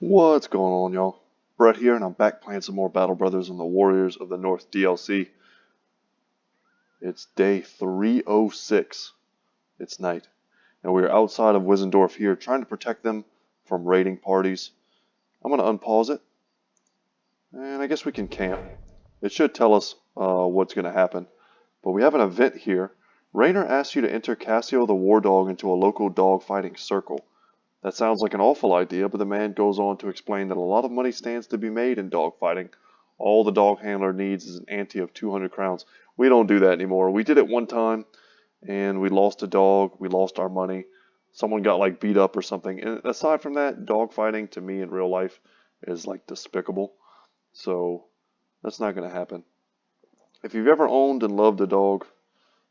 What's going on, y'all? Brett here, and I'm back playing some more Battle Brothers on the Warriors of the North DLC. It's day 306. It's night, and we're outside of Wizendorf here, trying to protect them from raiding parties. I'm going to unpause it, and I guess we can camp. It should tell us what's going to happen. But we have an event here. Raynor asks you to enter Cassio the War Dog into a local dog fighting circle. That sounds like an awful idea, but the man goes on to explain that a lot of money stands to be made in dog fighting. All the dog handler needs is an ante of 200 crowns. We don't do that anymore. We did it one time, and we lost a dog. We lost our money. Someone got like beat up or something. And aside from that, dog fighting to me in real life is like despicable. So that's not going to happen. If you've ever owned and loved a dog,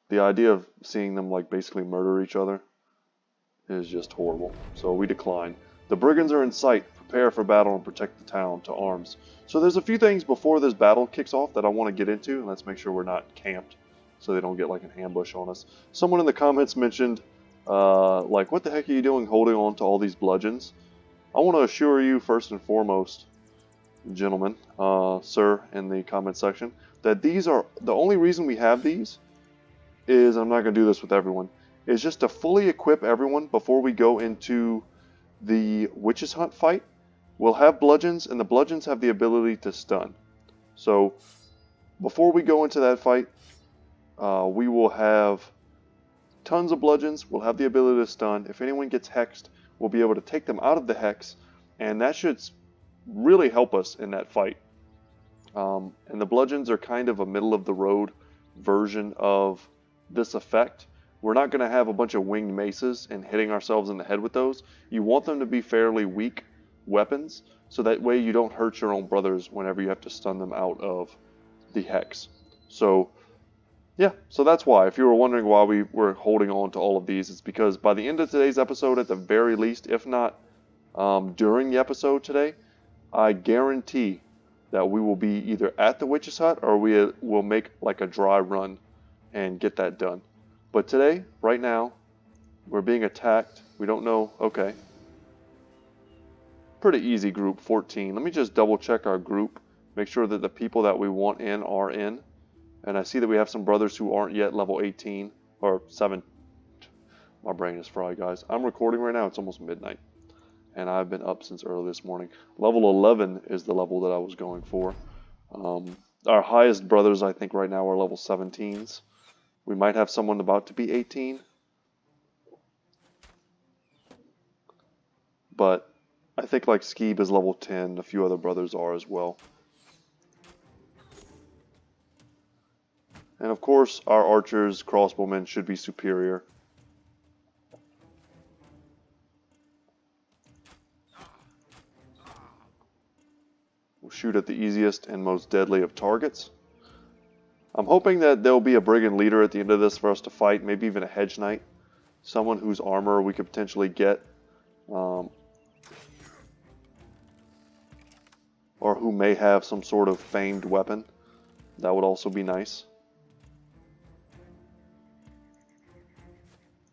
the idea of seeing them like basically murder each other is just horrible. So we decline. The brigands are in sight. Prepare for battle and protect the town. To arms. So there's a few things before this battle kicks off that I want to get into, and let's make sure we're not camped so they don't get like an ambush on us. Someone in the comments mentioned, like, what the heck are you doing holding on to all these bludgeons? I want to assure you, first and foremost, gentlemen, sir, in the comment section, that these are the only reason we have these is, I'm not going to do this with everyone, is just to fully equip everyone before we go into the Witch's Hunt fight. We'll have bludgeons, and the bludgeons have the ability to stun. So before we go into that fight, we will have tons of bludgeons. We'll have the ability to stun. If anyone gets hexed, we'll be able to take them out of the hex, and that should really help us in that fight. And the bludgeons are kind of a middle-of-the-road version of this effect. We're not going to have a bunch of winged maces and hitting ourselves in the head with those. You want them to be fairly weak weapons, so that way you don't hurt your own brothers whenever you have to stun them out of the hex. So, yeah, so that's why. If you were wondering why we were holding on to all of these, it's because by the end of today's episode, at the very least, if not during the episode today, I guarantee that we will be either at the Witch's Hut or we will make like a dry run and get that done. But today, right now, we're being attacked. We don't know. Okay. Pretty easy group, 14. Let me just double check our group. Make sure that the people that we want in are in. And I see that we have some brothers who aren't yet level 18 or 7. My brain is fried, guys. I'm recording right now. It's almost midnight. And I've been up since early this morning. Level 11 is the level that I was going for. Our highest brothers, I think, right now are level 17s. We might have someone about to be 18. But I think like Skeeb is level 10. A few other brothers are as well. And of course, our archers, crossbowmen should be superior. We'll shoot at the easiest and most deadly of targets. I'm hoping that there'll be a brigand leader at the end of this for us to fight, maybe even a hedge knight. Someone whose armor we could potentially get. Or who may have some sort of famed weapon. That would also be nice.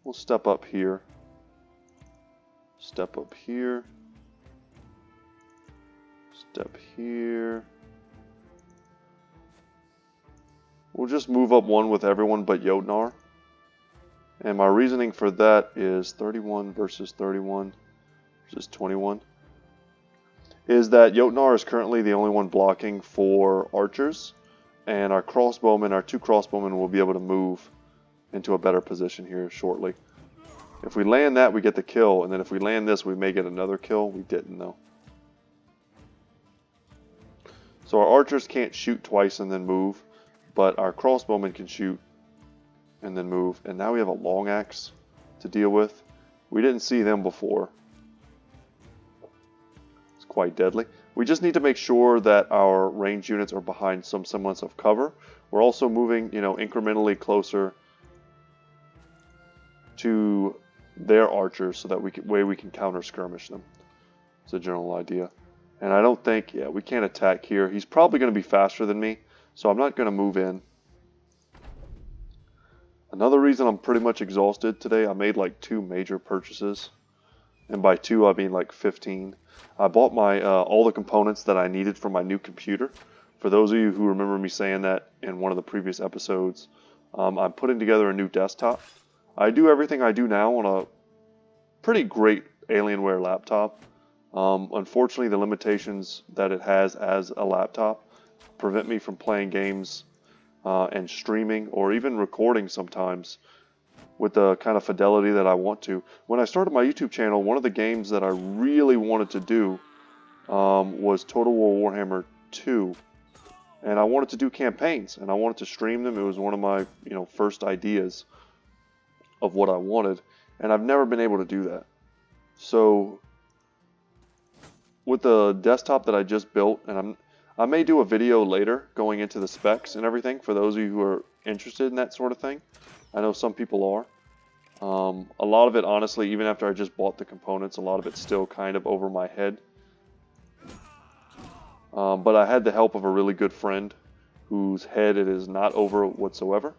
We'll step up here. Step up here. Step here. We'll just move up one with everyone but Jotnar. And my reasoning for that is 31 versus 31 versus 21. Is that Jotnar is currently the only one blocking for archers. And our crossbowmen, our 2 crossbowmen, will be able to move into a better position here shortly. If we land that, we get the kill. And then if we land this, we may get another kill. We didn't, though. So our archers can't shoot twice and then move. But our crossbowmen can shoot and then move. And now we have a long axe to deal with. We didn't see them before. It's quite deadly. We just need to make sure that our range units are behind some semblance of cover. We're also moving, incrementally closer to their archers so that we can counter skirmish them. It's a general idea. And I don't think, we can't attack here. He's probably going to be faster than me. So I'm not going to move in. Another reason I'm pretty much exhausted today, I made like 2 major purchases and by 2 I mean like 15. I bought my all the components that I needed for my new computer. For those of you who remember me saying that in one of the previous episodes, I'm putting together a new desktop. I do everything I do now on a pretty great Alienware laptop. Unfortunately, the limitations that it has as a laptop prevent me from playing games and streaming or even recording sometimes with the kind of fidelity that I want to. When I started my YouTube channel, one of the games that I really wanted to do was Total War Warhammer 2. And I wanted to do campaigns, and I wanted to stream them. It was one of my, first ideas of what I wanted, and I've never been able to do that. So with the desktop that I just built, and I may do a video later going into the specs and everything for those of you who are interested in that sort of thing. I know some people are. A lot of it, honestly, even after I just bought the components, a lot of it's still kind of over my head. But I had the help of a really good friend whose head it is not over whatsoever.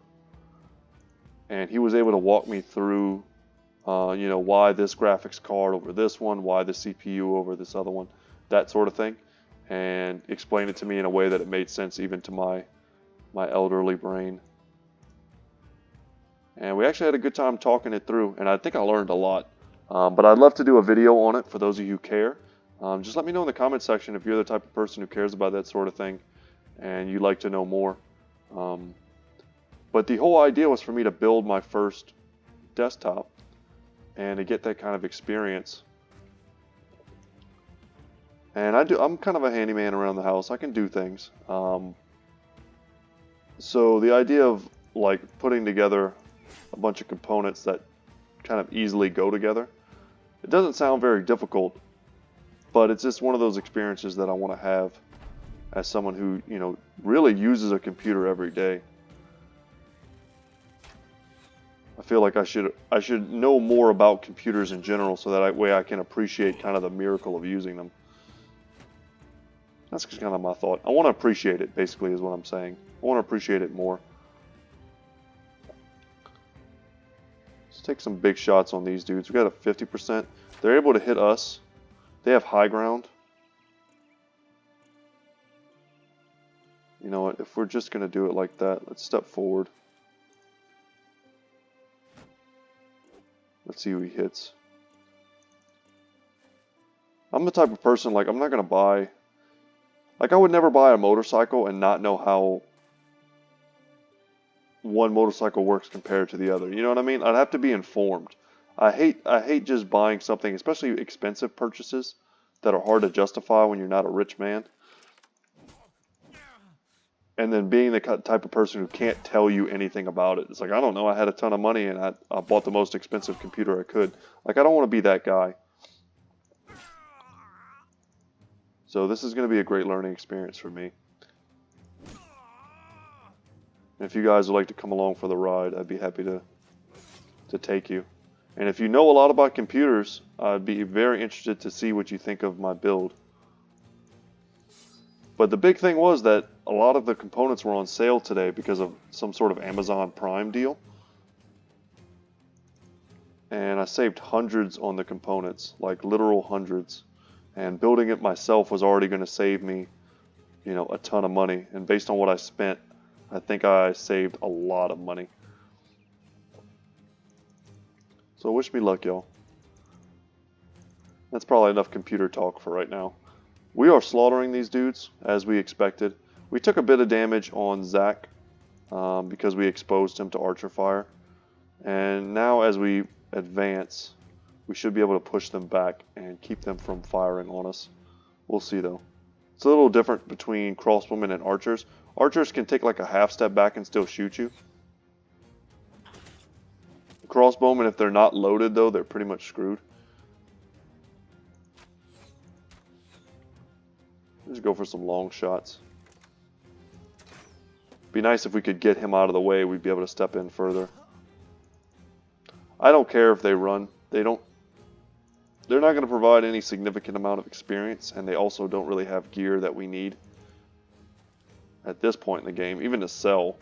And he was able to walk me through, why this graphics card over this one, why the CPU over this other one, that sort of thing. And explain it to me in a way that it made sense even to my elderly brain. And we actually had a good time talking it through, and I think I learned a lot. But I'd love to do a video on it for those of you who care. Just let me know in the comment section if you're the type of person who cares about that sort of thing and you'd like to know more. But the whole idea was for me to build my first desktop and to get that kind of experience. And I'm kind of a handyman around the house. I can do things. So the idea of like putting together a bunch of components that kind of easily go together, it doesn't sound very difficult. But it's just one of those experiences that I want to have as someone who, really uses a computer every day. I feel like I should know more about computers in general so that way I can appreciate kind of the miracle of using them. That's just kind of my thought. I want to appreciate it, basically, is what I'm saying. I want to appreciate it more. Let's take some big shots on these dudes. We got a 50%. They're able to hit us. They have high ground. You know what, if we're just going to do it like that, let's step forward. Let's see who he hits. I'm the type of person, like, I'm not going to buy... Like, I would never buy a motorcycle and not know how one motorcycle works compared to the other. You know what I mean? I'd have to be informed. I hate just buying something, especially expensive purchases that are hard to justify when you're not a rich man. And then being the type of person who can't tell you anything about it. It's like, I don't know, I had a ton of money and I bought the most expensive computer I could. Like, I don't want to be that guy. So this is going to be a great learning experience for me. And if you guys would like to come along for the ride, I'd be happy to take you. And if you know a lot about computers, I'd be very interested to see what you think of my build. But the big thing was that a lot of the components were on sale today because of some sort of Amazon Prime deal. And I saved hundreds on the components, like literal hundreds. And building it myself was already going to save me, a ton of money. And based on what I spent, I think I saved a lot of money. So wish me luck, y'all. That's probably enough computer talk for right now. We are slaughtering these dudes, as we expected. We took a bit of damage on Zach because we exposed him to archer fire. And now as we advance, we should be able to push them back and keep them from firing on us. We'll see, though. It's a little different between crossbowmen and archers. Archers can take like a half step back and still shoot you. Crossbowmen, if they're not loaded, though, they're pretty much screwed. Just go for some long shots. Be nice if we could get him out of the way. We'd be able to step in further. I don't care if they run. They're not going to provide any significant amount of experience, and they also don't really have gear that we need at this point in the game, even to sell.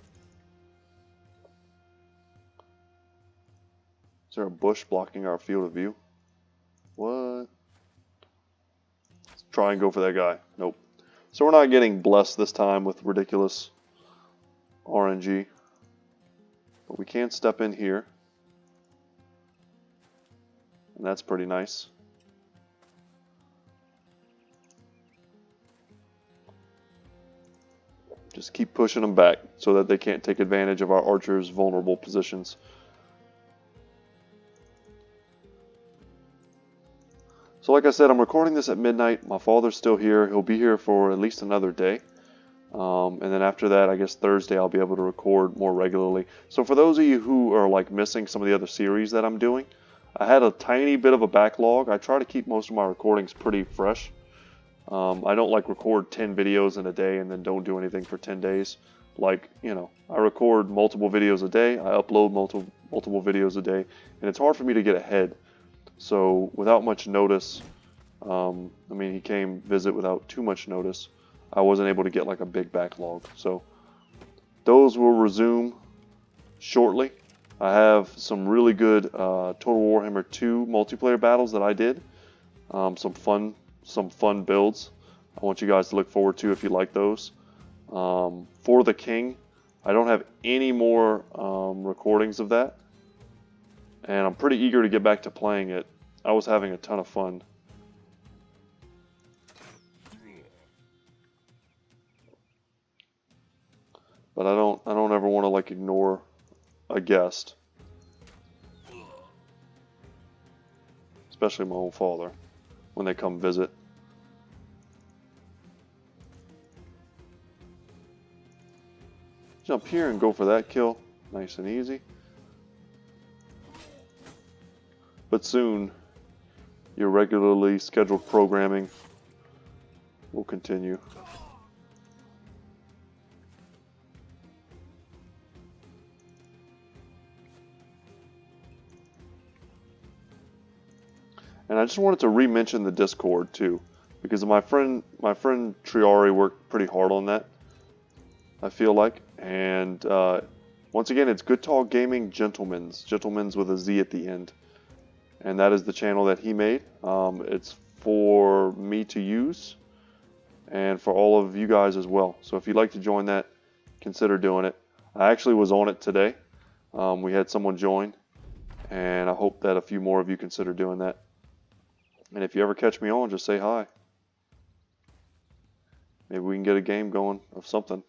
Is there a bush blocking our field of view? What? Let's try and go for that guy. Nope. So we're not getting blessed this time with ridiculous RNG. But we can step in here. And that's pretty nice. Just keep pushing them back so that they can't take advantage of our archers' vulnerable positions. So like I said, I'm recording this at midnight. My father's still here. He'll be here for at least another day. And then after that, I guess Thursday, I'll be able to record more regularly. So for those of you who are like missing some of the other series that I'm doing, I had a tiny bit of a backlog. I try to keep most of my recordings pretty fresh. I don't like record 10 videos in a day and then don't do anything for 10 days. Like, you know, I record multiple videos a day. I upload multiple videos a day. And it's hard for me to get ahead. So without much notice, I mean, he came visit without too much notice. I wasn't able to get like a big backlog. So those will resume shortly. I have some really good Total Warhammer 2 multiplayer battles that I did. Some fun builds. I want you guys to look forward to if you like those. For the King, I don't have any more recordings of that. And I'm pretty eager to get back to playing it. I was having a ton of fun. But I don't ever want to like ignore a guest. Especially my own father when they come visit. Jump here and go for that kill. Nice and easy. But soon, your regularly scheduled programming will continue. And I just wanted to re-mention the Discord too, because my friend Triari worked pretty hard on that, I feel like. And once again, it's Goodtalk Gaming Gentlemen's with a Z at the end. And that is the channel that he made. It's for me to use and for all of you guys as well. So if you'd like to join that, consider doing it. I actually was on it today. We had someone join, and I hope that a few more of you consider doing that. And if you ever catch me on, just say hi. Maybe we can get a game going of something.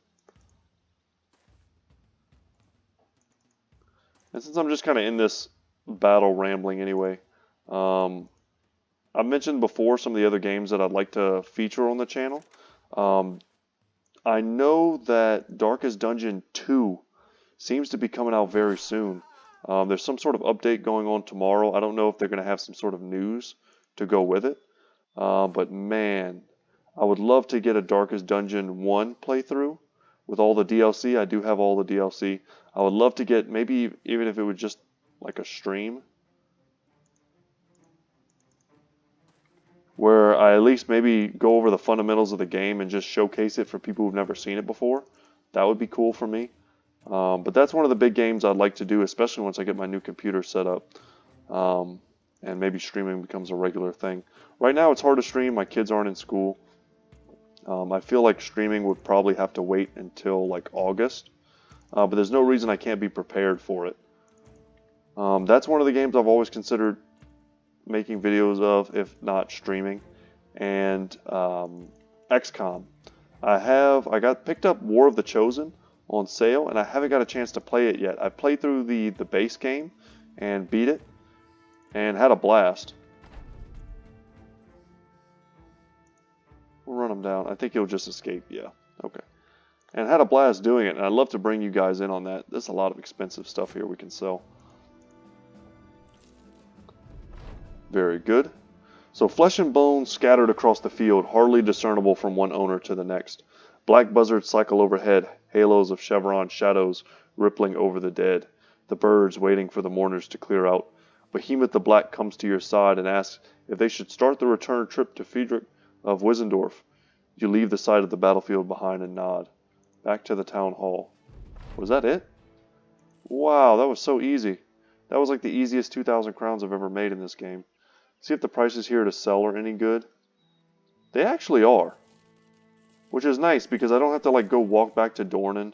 And since I'm just kind of in this battle rambling anyway, I've mentioned before some of the other games that I'd like to feature on the channel. I know that Darkest Dungeon 2 seems to be coming out very soon. There's some sort of update going on tomorrow. I don't know if they're going to have some sort of news to go with it. But man, I would love to get a Darkest Dungeon 1 playthrough with all the DLC. I do have all the DLC. I would love to get, maybe even if it was just like a stream, where I at least maybe go over the fundamentals of the game and just showcase it for people who've never seen it before. That would be cool for me. But that's one of the big games I'd like to do, especially once I get my new computer set up. And maybe streaming becomes a regular thing. Right now it's hard to stream. My kids aren't in school. I feel like streaming would probably have to wait until like August. But there's no reason I can't be prepared for it. That's one of the games I've always considered making videos of, if not streaming. And XCOM. I got picked up War of the Chosen on sale, and I haven't got a chance to play it yet. I played through the base game and beat it, and had a blast. We'll run him down. I think he'll just escape. Yeah, okay. And had a blast doing it, and I'd love to bring you guys in on that. There's a lot of expensive stuff here we can sell. Very good. So flesh and bone scattered across the field, hardly discernible from one owner to the next. Black buzzards cycle overhead, halos of chevron shadows rippling over the dead. The birds waiting for the mourners to clear out. Behemoth the Black comes to your side and asks if they should start the return trip to Friedrich of Wissendorf. You leave the side of the battlefield behind and nod. Back to the town hall. Was that it? Wow, that was so easy. That was like the easiest 2,000 crowns I've ever made in this game. See if the prices here to sell are any good. They actually are. Which is nice because I don't have to like go walk back to Dornan.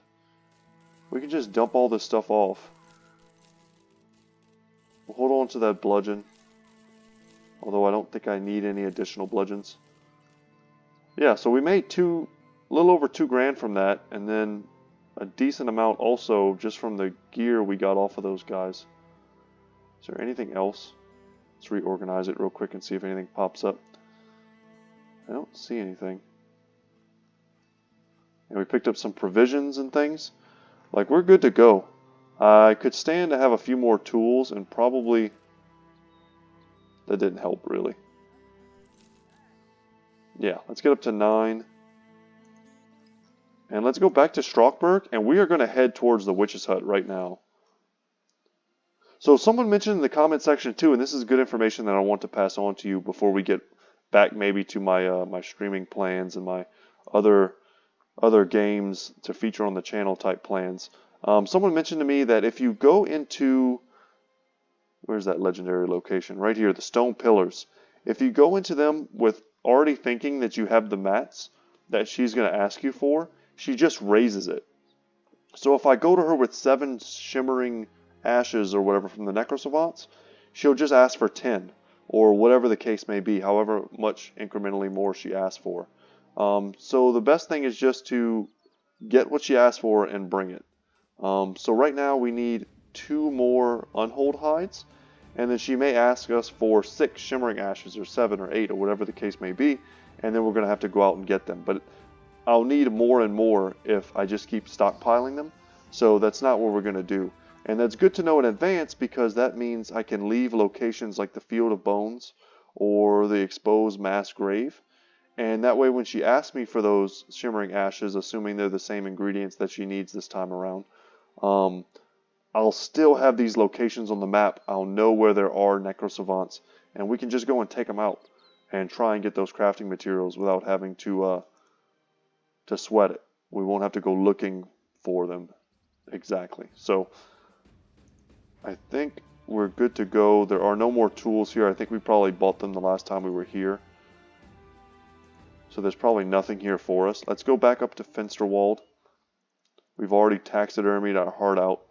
We can just dump all this stuff off. We'll hold on to that bludgeon. Although I don't think I need any additional bludgeons. Yeah, so we made a little over 2 grand from that, and then a decent amount also just from the gear we got off of those guys. Is there anything else? Let's reorganize it real quick and see if anything pops up. I don't see anything. And we picked up some provisions and things. Like, we're good to go. I could stand to have a few more tools, and probably that didn't help really. Yeah, let's get up to 9. And let's go back to Strockberg, and we are going to head towards the Witch's Hut right now. So someone mentioned in the comment section too, and this is good information that I want to pass on to you before we get back maybe to my my streaming plans and my other games to feature on the channel type plans. Someone mentioned to me that if you go into, where's that legendary location? Right here, the stone pillars. If you go into them with already thinking that you have the mats that she's going to ask you for, she just raises it. So if I go to her with 7 shimmering ashes or whatever from the Necrosavants, she'll just ask for 10 or whatever the case may be, however much incrementally more she asks for. So the best thing is just to get what she asked for and bring it. So right now we need 2 more unhold hides, and then she may ask us for 6 shimmering ashes or 7 or 8 or whatever the case may be, and then we're going to have to go out and get them. But I'll need more and more if I just keep stockpiling them, so that's not what we're going to do. And that's good to know in advance because that means I can leave locations like the Field of Bones or the exposed mass grave. And that way when she asks me for those shimmering ashes, assuming they're the same ingredients that she needs this time around, I'll still have these locations on the map. I'll know where there are Necrosavants, and we can just go and take them out and try and get those crafting materials without having to sweat it. We won't have to go looking for them exactly. So I think we're good to go. There are no more tools here. I think we probably bought them the last time we were here. So there's probably nothing here for us. Let's go back up to Finsterwald. We've already taxidermied our heart out.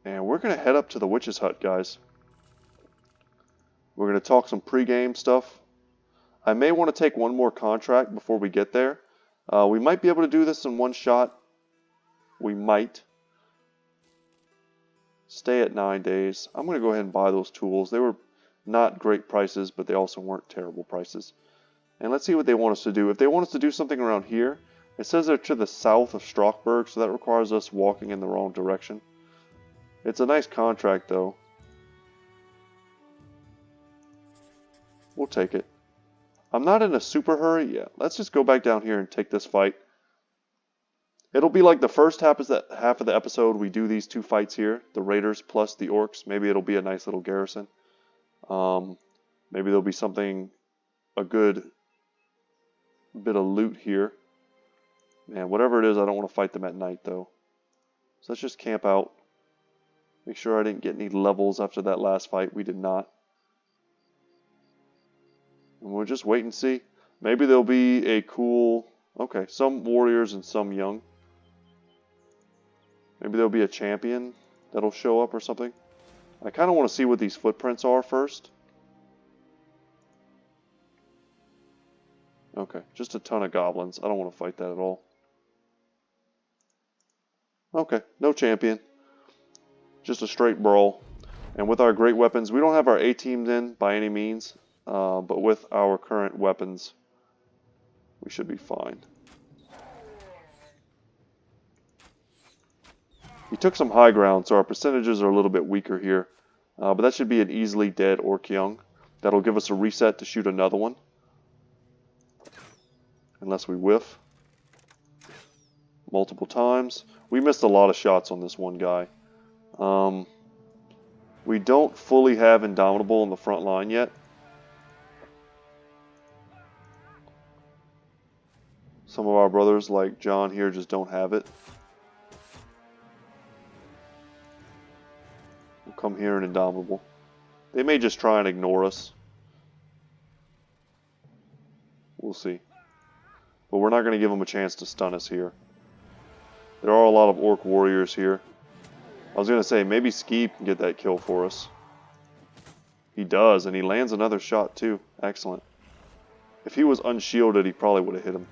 And we're going to head up to the Witch's Hut, guys. We're going to talk some pre-game stuff. I may want to take one more contract before we get there. We might be able to do this in one shot. We might. Stay at 9 days. I'm going to go ahead and buy those tools. They were not great prices, but they also weren't terrible prices. And let's see what they want us to do. If they want us to do something around here, it says they're to the south of Strockberg, so that requires us walking in the wrong direction. It's a nice contract, though. We'll take it. I'm not in a super hurry. Yeah, let's just go back down here and take this fight. It'll be like the first half of the episode we do these 2 fights here, the Raiders plus the Orcs. Maybe it'll be a nice little garrison. Maybe there'll be something, a good bit of loot here. Man, whatever it is, I don't want to fight them at night though. So let's just camp out. Make sure I didn't get any levels after that last fight. We did not. And we'll just wait and see. Maybe there'll be a cool... Okay, some warriors and some young. Maybe there'll be a champion that'll show up or something. I kind of want to see what these footprints are first. Okay, just a ton of goblins. I don't want to fight that at all. Okay, no champion. Just a straight brawl. And with our great weapons, we don't have our A-teams in by any means. But with our current weapons, we should be fine. He took some high ground, so our percentages are a little bit weaker here. But that should be an easily dead Orc Young. That'll give us a reset to shoot another one. Unless we whiff. Multiple times. We missed a lot of shots on this one guy. We don't fully have Indomitable on the front line yet. Some of our brothers, like John here, just don't have it. We'll come here and Indomitable. They may just try and ignore us. We'll see. But we're not going to give him a chance to stun us here. There are a lot of orc warriors here. I was going to say, maybe Skeeb can get that kill for us. He does, and he lands another shot too. Excellent. If he was unshielded, he probably would have hit him.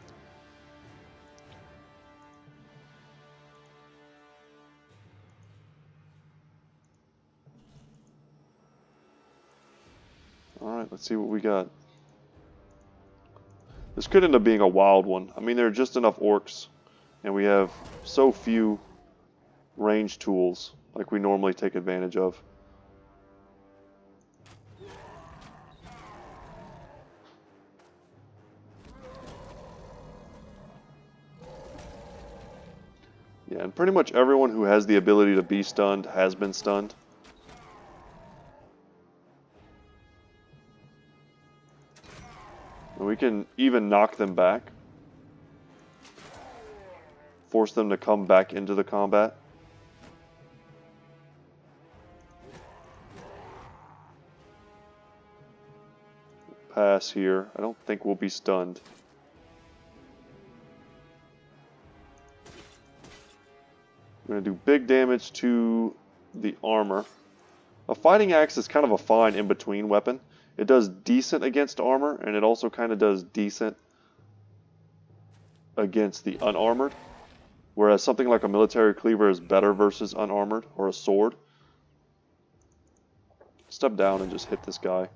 Alright, let's see what we got. This could end up being a wild one. I mean, there are just enough orcs, and we have so few range tools like we normally take advantage of. Yeah, and pretty much everyone who has the ability to be stunned has been stunned. And we can even knock them back. Force them to come back into the combat. Pass here. I don't think we'll be stunned. I'm going to do big damage to the armor. A fighting axe is kind of a fine in-between weapon. It does decent against armor, and it also kind of does decent against the unarmored. Whereas something like a military cleaver is better versus unarmored, or a sword. Step down and just hit this guy.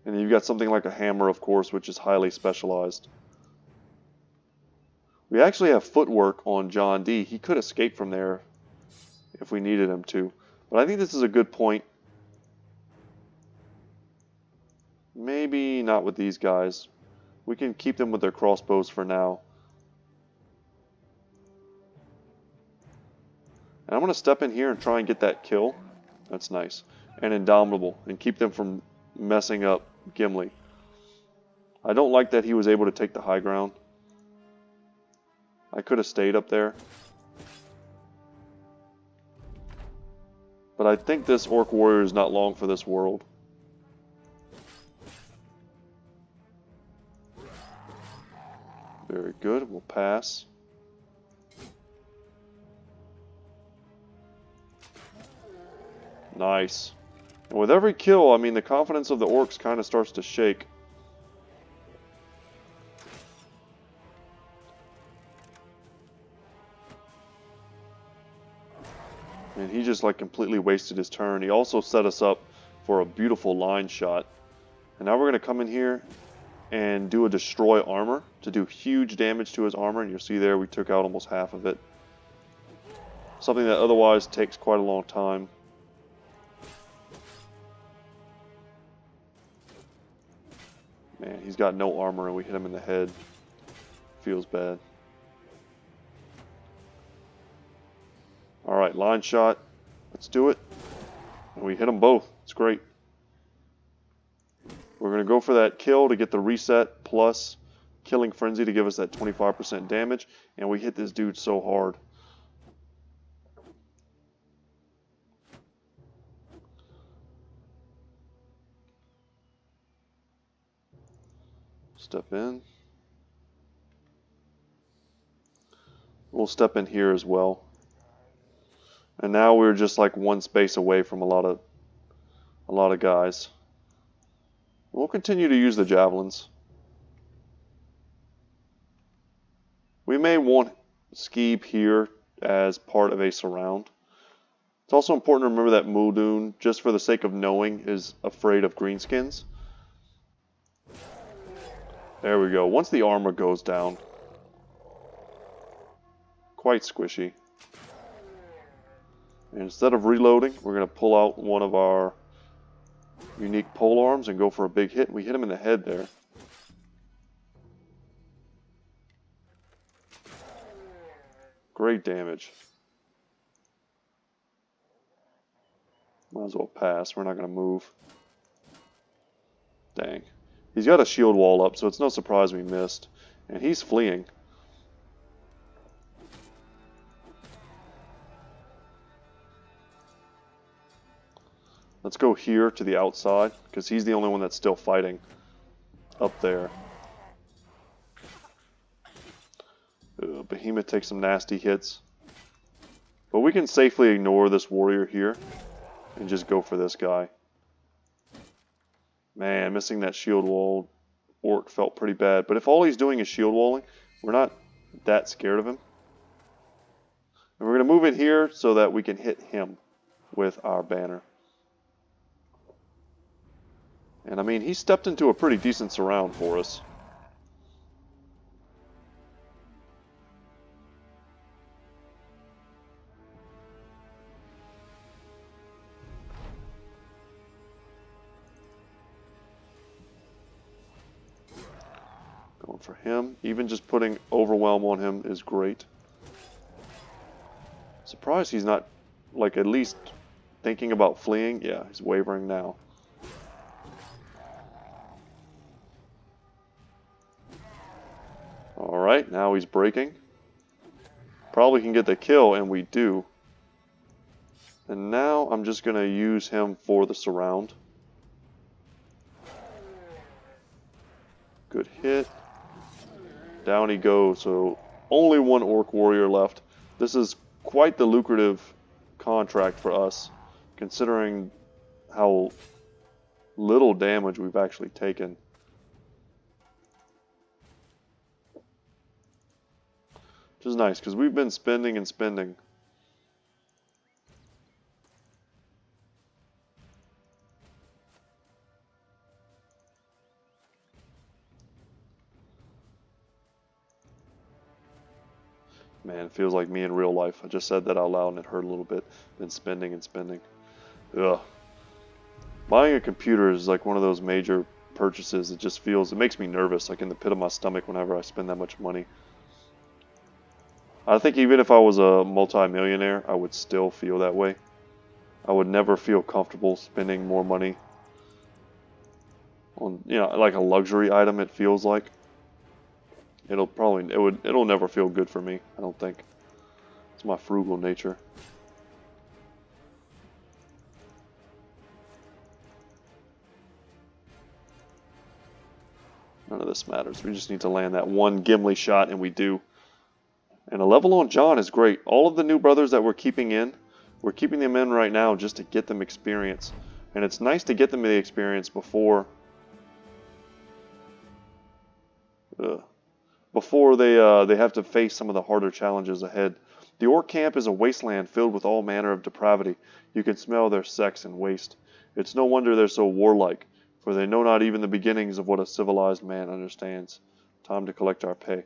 And then you've got something like a hammer, of course, which is highly specialized. We actually have footwork on John D. He could escape from there if we needed him to. But I think this is a good point. Maybe not with these guys. We can keep them with their crossbows for now. And I'm going to step in here and try and get that kill. That's nice. And Indomitable. And keep them from messing up Gimli. I don't like that he was able to take the high ground. I could have stayed up there. But I think this Orc Warrior is not long for this world. Very good. We'll pass. Nice. And with every kill, I mean, the confidence of the orcs kind of starts to shake. And he just like completely wasted his turn. He also set us up for a beautiful line shot. And now we're going to come in here and do a destroy armor to do huge damage to his armor. And you'll see there we took out almost half of it. Something that otherwise takes quite a long time. Man, he's got no armor and we hit him in the head. Feels bad. Alright, line shot. Let's do it. And we hit them both. It's great. We're going to go for that kill to get the reset plus Killing Frenzy to give us that 25% damage. And we hit this dude so hard. Step in. We'll step in here as well. And now we're just like one space away from a lot of guys. We'll continue to use the javelins. We may want Skeeb here as part of a surround. It's also important to remember that Muldoon, just for the sake of knowing, is afraid of greenskins. There we go. Once the armor goes down, quite squishy. And instead of reloading, we're going to pull out one of our unique polearms and go for a big hit. We hit him in the head there. Great damage. Might as well pass. We're not going to move. Dang. He's got a shield wall up, so it's no surprise we missed. And he's fleeing. Let's go here to the outside, because he's the only one that's still fighting. up there. Behemoth takes some nasty hits. But we can safely ignore this warrior here and just go for this guy. Man, missing that shield wall orc felt pretty bad. But if all he's doing is shield walling, we're not that scared of him. And we're going to move it here so that we can hit him with our banner. And I mean, he stepped into a pretty decent surround for us. Going for him. Even just putting overwhelm on him is great. Surprised he's not, like, at least thinking about fleeing. Yeah, he's wavering now. Alright, now he's breaking. Probably can get the kill, and we do. And now I'm just going to use him for the surround. Good hit. Down he goes, so only one orc warrior left. This is quite the lucrative contract for us, considering how little damage we've actually taken. Which is nice, because we've been spending and spending. Man, it feels like me in real life. I just said that out loud and it hurt a little bit. Been spending and spending. Ugh. Buying a computer is like one of those major purchases. It makes me nervous, like in the pit of my stomach whenever I spend that much money. I think even if I was a multi-millionaire, I would still feel that way. I would never feel comfortable spending more money on, like a luxury item, it feels like. It'll never feel good for me, I don't think. It's my frugal nature. None of this matters. We just need to land that one Gimli shot, and we do. And a level on John is great. All of the new brothers that we're keeping them in right now just to get them experience. And it's nice to get them the experience before they have to face some of the harder challenges ahead. The orc camp is a wasteland filled with all manner of depravity. You can smell their sex and waste. It's no wonder they're so warlike, for they know not even the beginnings of what a civilized man understands. Time to collect our pay.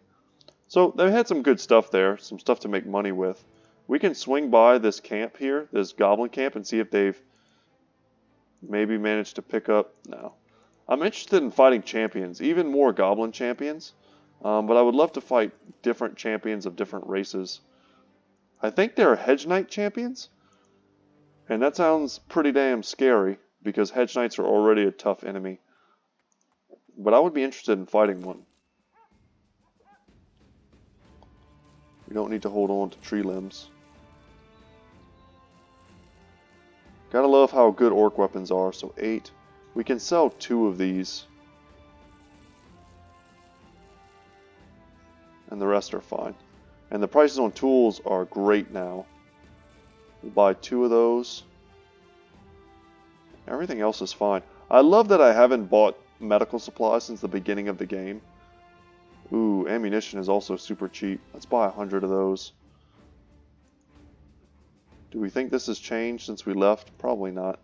So they had some good stuff there, some stuff to make money with. We can swing by this camp here, this goblin camp, and see if they've maybe managed to pick up. No. I'm interested in fighting champions, even more goblin champions. But I would love to fight different champions of different races. I think there are Hedge Knight champions. And that sounds pretty damn scary, because Hedge Knights are already a tough enemy. But I would be interested in fighting one. We don't need to hold on to tree limbs. Gotta love how good orc weapons are. So 8. We can sell 2 of these. And the rest are fine. And the prices on tools are great now. We'll buy 2 of those. Everything else is fine. I love that I haven't bought medical supplies since the beginning of the game. Ooh, ammunition is also super cheap. Let's buy 100 of those. Do we think this has changed since we left? Probably not.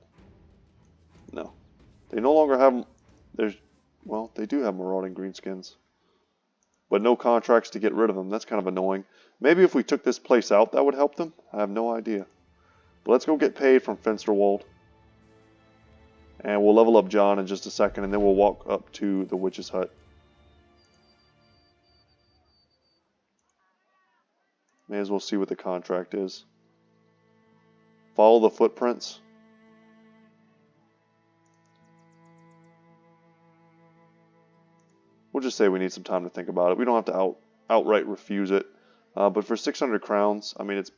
No. They no longer have... Well, they do have marauding greenskins. But no contracts to get rid of them. That's kind of annoying. Maybe if we took this place out, that would help them? I have no idea. But let's go get paid from Finsterwald. And we'll level up John in just a second, and then we'll walk up to the witch's hut. May as well see what the contract is. Follow the footprints. We'll just say we need some time to think about it. We don't have to outright refuse it. But for 600 crowns, I mean, it's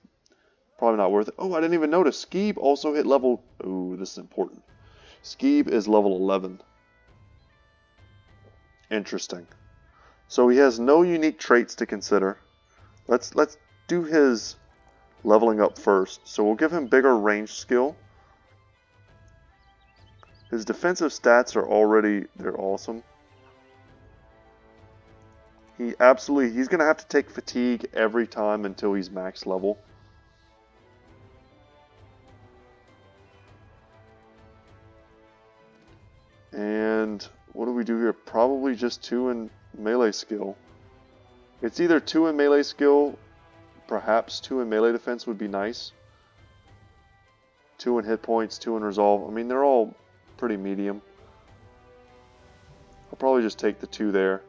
probably not worth it. Oh, I didn't even notice. Skeeb also hit level... Ooh, this is important. Skeeb is level 11. Interesting. So he has no unique traits to consider. Let's do his leveling up first. So we'll give him bigger range skill. His defensive stats are already, they're awesome. He's going to have to take fatigue every time until he's max level. And what do we do here? Probably just 2 in melee skill. It's either 2 in melee skill, perhaps 2 in melee defense would be nice. 2 in hit points, 2 in resolve. I mean, they're all pretty medium. I'll probably just take the 2 there.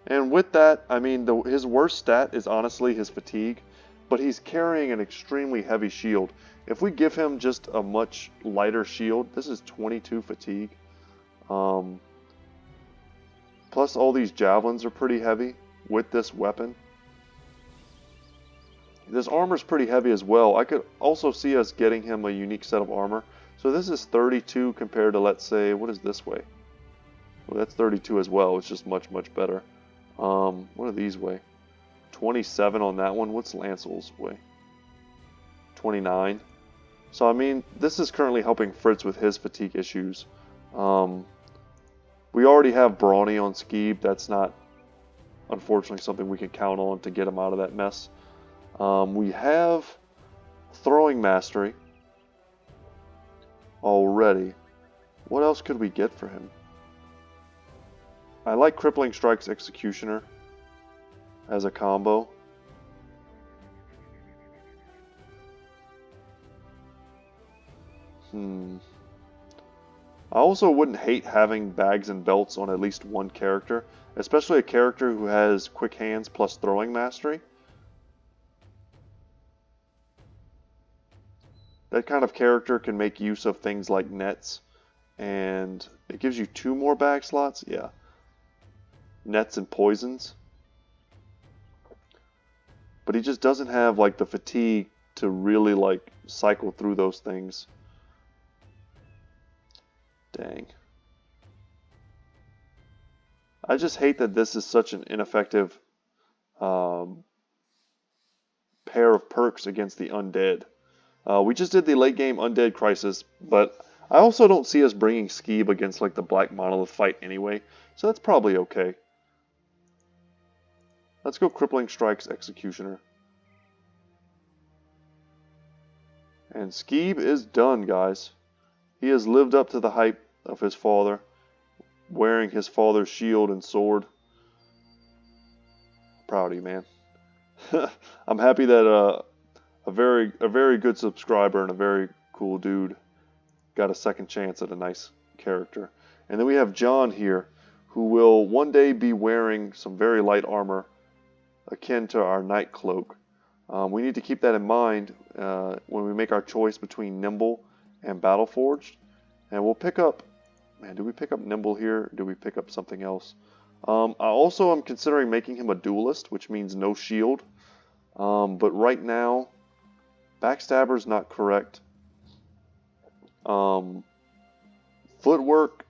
And with that, I mean, his worst stat is honestly his fatigue, but he's carrying an extremely heavy shield. If we give him just a much lighter shield, this is 22 fatigue. Plus all these javelins are pretty heavy with this weapon. This armor is pretty heavy as well. I could also see us getting him a unique set of armor. So this is 32 compared to, let's say, what is this way? Well, that's 32 as well. It's just much, much better. What do these weigh? 27 on that one. What's Lancel's weigh? 29. So, I mean, this is currently helping Fritz with his fatigue issues. We already have Brawny on Skeeb. That's not, unfortunately, something we can count on to get him out of that mess. We have Throwing Mastery already. What else could we get for him? I like Crippling Strike's Executioner as a combo. I also wouldn't hate having bags and belts on at least one character, especially a character who has quick hands plus throwing mastery. That kind of character can make use of things like nets, and it gives you 2 more bag slots. Yeah. Nets and poisons. But he just doesn't have like the fatigue to really like cycle through those things. Dang. I just hate that this is such an ineffective pair of perks against the undead. We just did the late game undead crisis, but I also don't see us bringing Skeeb against like the Black Monolith fight anyway, so that's probably okay. Let's go Crippling Strike's Executioner. And Skeeb is done, guys. He has lived up to the hype of his father, wearing his father's shield and sword. Proud of you, man. I'm happy that a very good subscriber and a very cool dude got a second chance at a nice character. And then we have John here, who will one day be wearing some very light armor akin to our Night Cloak. We need to keep that in mind when we make our choice between Nimble and Battleforged. And we'll pick up, man, do we pick up Nimble here? Or do we pick up something else? I also am considering making him a duelist, which means no shield. But right now, Backstabber's not correct. Footwork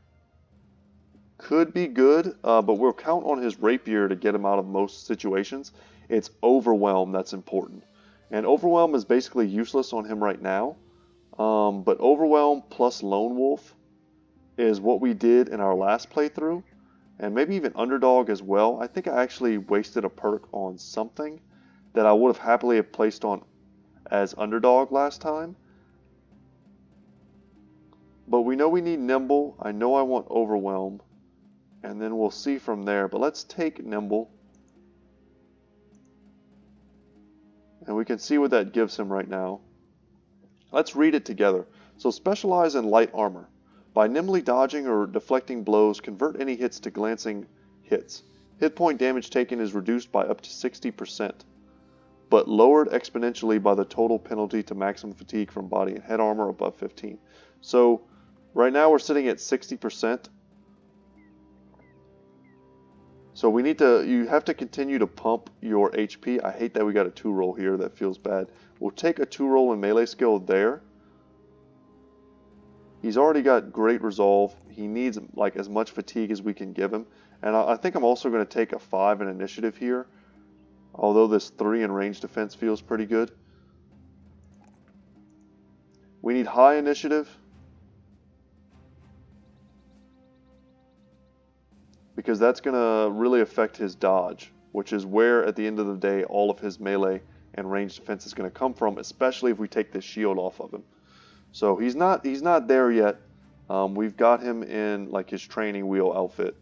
could be good, but we'll count on his rapier to get him out of most situations. It's Overwhelm that's important. And Overwhelm is basically useless on him right now. But Overwhelm plus Lone Wolf is what we did in our last playthrough. And maybe even Underdog as well. I think I actually wasted a perk on something that I would have happily have placed on as Underdog last time. But we know we need Nimble. I know I want Overwhelm. And then we'll see from there. But let's take Nimble. And we can see what that gives him right now. Let's read it together. So specialize in light armor. By nimbly dodging or deflecting blows, convert any hits to glancing hits. Hit point damage taken is reduced by up to 60%, but lowered exponentially by the total penalty to maximum fatigue from body and head armor above 15. So right now we're sitting at 60%. So we need to, you have to continue to pump your HP. I hate that we got a 2-roll here. That feels bad. We'll take a 2-roll in melee skill there. He's already got great resolve. He needs like as much fatigue as we can give him. And I think I'm also going to take a 5 in initiative here. Although this 3 in range defense feels pretty good. We need high initiative. Because that's going to really affect his dodge. Which is where at the end of the day all of his melee and range defense is going to come from. Especially if we take this shield off of him. So he's not there yet. We've got him in like his training wheel outfit,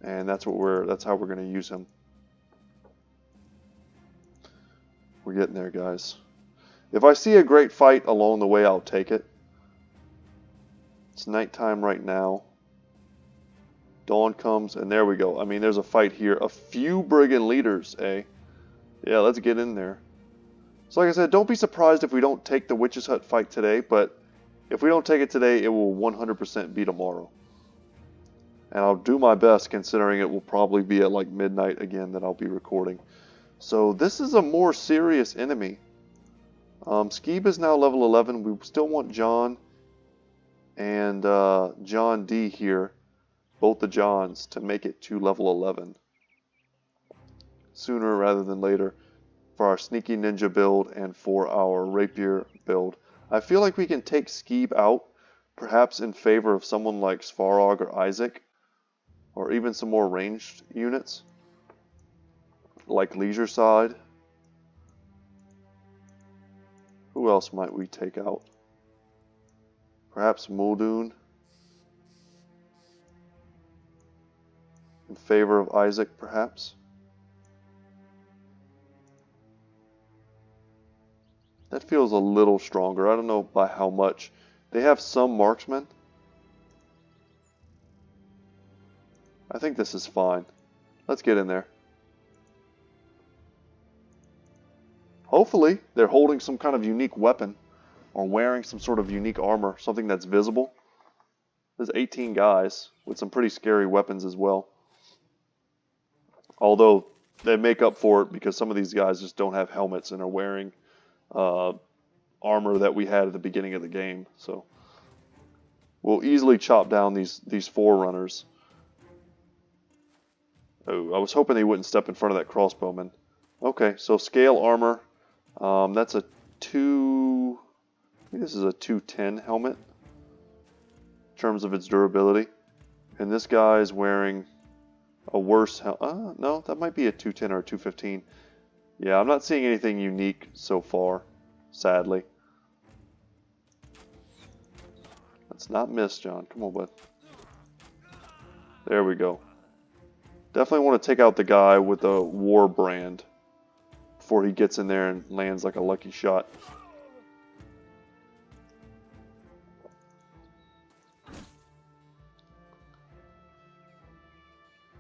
and that's how we're going to use him. We're getting there, guys. If I see a great fight along the way, I'll take it. It's nighttime right now. Dawn comes, and there we go. I mean, there's a fight here. A few brigand leaders, eh? Yeah, let's get in there. So like I said, don't be surprised if we don't take the Witch's Hut fight today, but if we don't take it today, it will 100% be tomorrow. And I'll do my best considering it will probably be at like midnight again that I'll be recording. So this is a more serious enemy. Skeeb is now level 11. We still want John and John D here, both the Johns, to make it to level 11. Sooner rather than later. For our sneaky ninja build and for our rapier build. I feel like we can take Skeeb out, perhaps in favor of someone like Svarog or Isaac, or even some more ranged units, like Leisure Side. Who else might we take out? Perhaps Muldoon, in favor of Isaac, perhaps. That feels a little stronger. I don't know by how much. They have some marksmen. I think this is fine. Let's get in there. Hopefully, they're holding some kind of unique weapon or wearing some sort of unique armor, something that's visible. There's 18 guys with some pretty scary weapons as well. Although, they make up for it because some of these guys just don't have helmets and are wearing armor that we had at the beginning of the game, so we'll easily chop down these forerunners. Oh, I was hoping they wouldn't step in front of that crossbowman. Okay, so scale armor. That's a 2. I think this is a 210 helmet in terms of its durability, and this guy is wearing a worse helmet. No, that might be a 210 or a 215. Yeah, I'm not seeing anything unique so far, sadly. Let's not miss, John. Come on, bud. There we go. Definitely want to take out the guy with the war brand before he gets in there and lands like a lucky shot.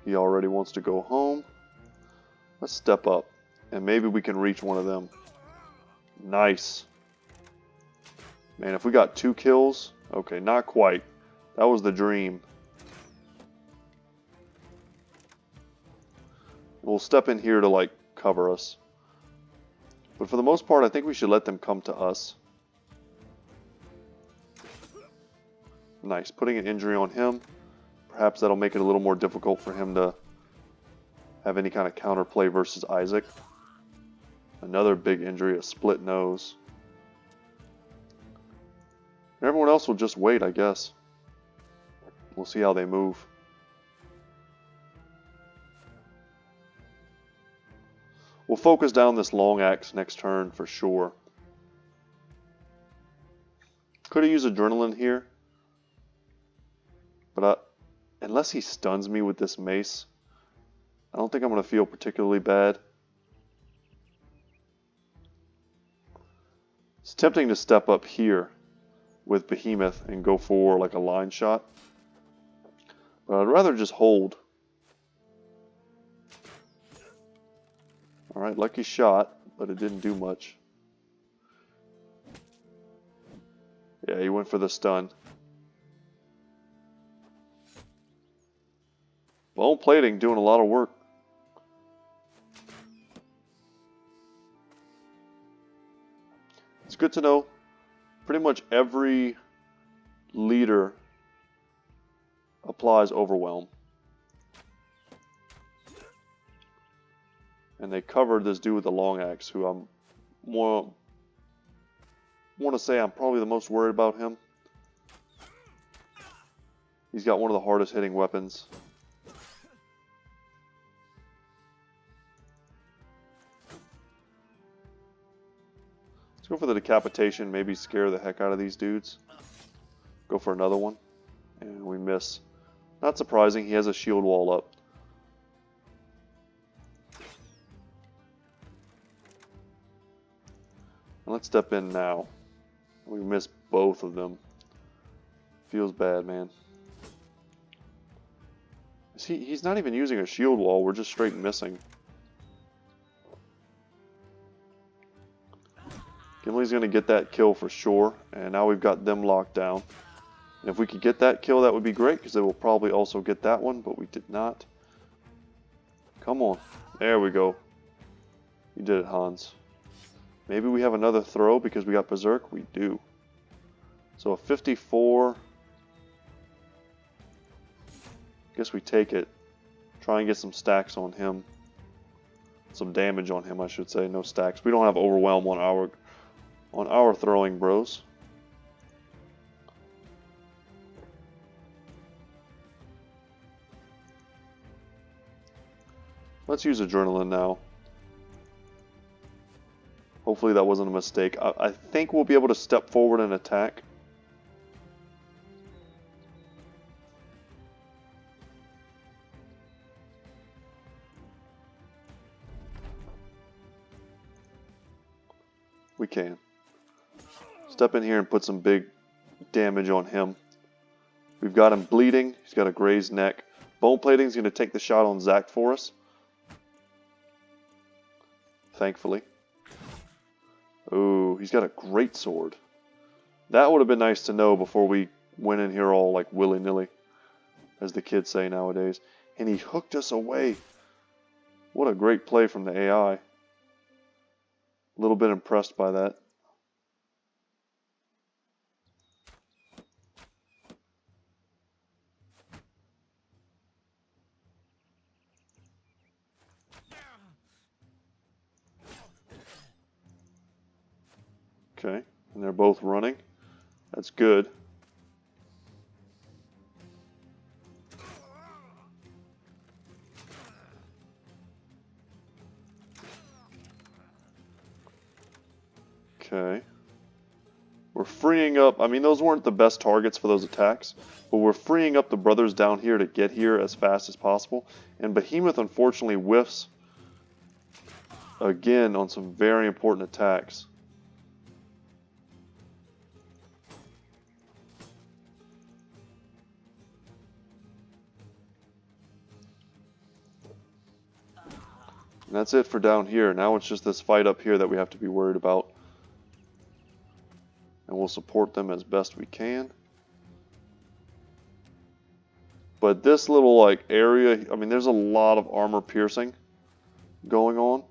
He already wants to go home. Let's step up, and maybe we can reach one of them. Nice. Man, if we got 2 kills... Okay, not quite. That was the dream. We'll step in here to, like, cover us. But for the most part, I think we should let them come to us. Nice. Putting an injury on him. Perhaps that'll make it a little more difficult for him to have any kind of counterplay versus Isaac. Another big injury, a split nose. Everyone else will just wait, I guess. We'll see how they move. We'll focus down this long axe next turn for sure. Could have used adrenaline here. But unless he stuns me with this mace, I don't think I'm going to feel particularly bad. It's tempting to step up here with Behemoth and go for like a line shot. But I'd rather just hold. Alright, lucky shot, but it didn't do much. Yeah, he went for the stun. Bone plating doing a lot of work. It's good to know pretty much every leader applies overwhelm. And they covered this dude with the long axe, who I'm want to say I'm probably the most worried about him. He's got one of the hardest hitting weapons. Let's go for the decapitation, maybe scare the heck out of these dudes. Go for another one. And we miss. Not surprising, he has a shield wall up. And let's step in now. We missed both of them. Feels bad, man. He's not even using a shield wall, we're just straight missing. Gimli's going to get that kill for sure, and now we've got them locked down. And if we could get that kill, that would be great, because they will probably also get that one, but we did not. Come on. There we go. You did it, Hans. Maybe we have another throw because we got Berserk? We do. So a 54. Guess we take it. Try and get some stacks on him. Some damage on him, I should say. No stacks. We don't have overwhelm on our throwing bros. Let's use adrenaline now. Hopefully that wasn't a mistake. I think we'll be able to step forward and attack. We can. Step in here and put some big damage on him. We've got him bleeding. He's got a grazed neck. Bone plating is going to take the shot on Zach for us. Thankfully. Ooh, he's got a great sword. That would have been nice to know before we went in here all like willy-nilly, as the kids say nowadays. And he hooked us away. What a great play from the AI. A little bit impressed by that. Okay, and they're both running. That's good. Okay. We're freeing up, I mean those weren't the best targets for those attacks, but we're freeing up the brothers down here to get here as fast as possible. And Behemoth unfortunately whiffs again on some very important attacks. And that's it for down here. Now it's just this fight up here that we have to be worried about. And we'll support them as best we can. But this little like area, I mean there's a lot of armor piercing going on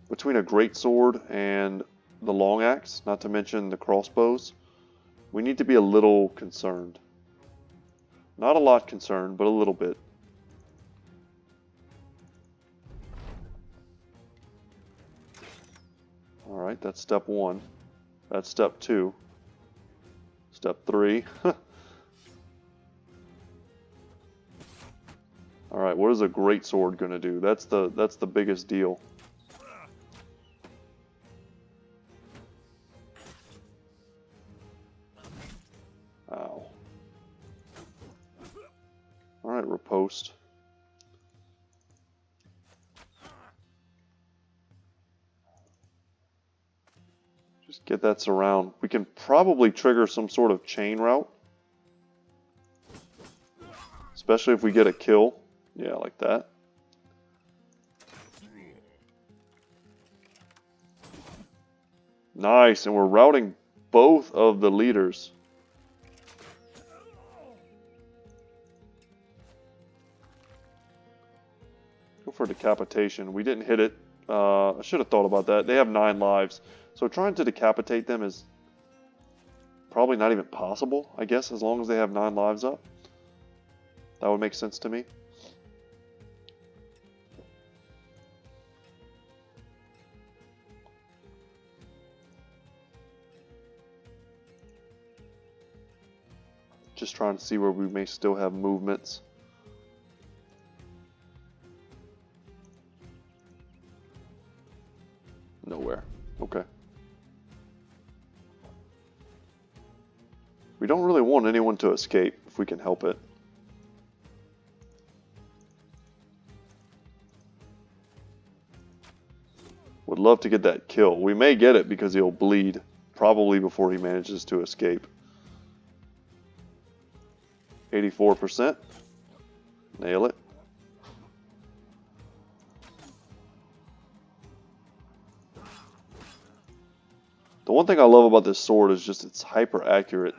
between a greatsword and the long axe, not to mention the crossbows. We need to be a little concerned. Not a lot concerned, but a little bit. Alright, that's step 1. That's step 2. Step 3. Alright, what is a greatsword going to do? That's the biggest deal. Ow. Alright, riposte. Just get that surround. We can probably trigger some sort of chain route. Especially if we get a kill. Yeah, like that. Nice, and we're routing both of the leaders. Go for decapitation. We didn't hit it. I should have thought about that. They have 9 lives. So trying to decapitate them is probably not even possible, I guess, as long as they have 9 lives up. That would make sense to me. Just trying to see where we may still have movements. Nowhere. Okay. We don't really want anyone to escape if we can help it. Would love to get that kill. We may get it because he'll bleed, probably before he manages to escape. 84%. Nail it. The one thing I love about this sword is just it's hyper accurate.